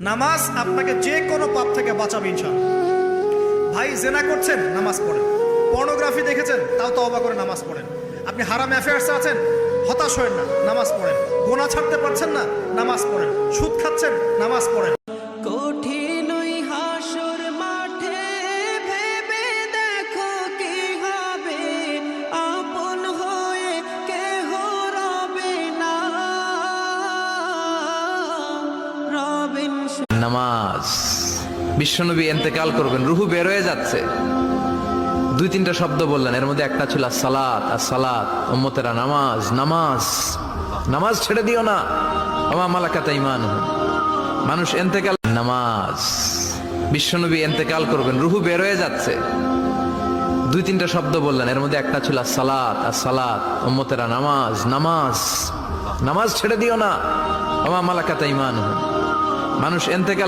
নামাজ আপনাকে যে কোনো পাপ থেকে বাঁচাবে ইনশাআল্লাহ। ভাই জেনা করছেন, নামাজ পড়েন। পর্নোগ্রাফি দেখেছেন, তাও তওবা করে নামাজ পড়েন। আপনি হারাম অ্যাফেয়ার্সে আছেন, হতাশ হয়েন না, নামাজ পড়েন। গোনা ছাড়তে পারছেন না, নামাজ পড়েন। সুদ খাচ্ছেন, নামাজ পড়েন। কঠিন ওই হাসর মাঠে ভেবে দেখো কি হবে, আপন হয়ে কেহ রবে না, রবেন নামাজ। বিশ্বনবী ইন্তেকাল করবেন, রুহু বের হয়ে যাচ্ছে, দুই তিনটা শব্দ বললেন, এর মধ্যে একটা ছিল আসসালাত। আসসালাত, উম্মতেরা নামাজ, নামাজ, নামাজ ছেড়ে দিও না। ওমা মালাকাত আইমানুহুম। মানুষ ইন্তেকাল, নামাজ। বিশ্বনবী ইন্তেকাল করবেন, রুহু বের হয়ে যাচ্ছে, দুই তিনটা শব্দ বললেন, এর মধ্যে একটা ছিল আসসালাত। আসসালাত, উম্মতেরা নামাজ, নামাজ, নামাজ ছেড়ে দিও না। ওমা মালাকাত আইমানুহুম। মানুষ ইন্তেকাল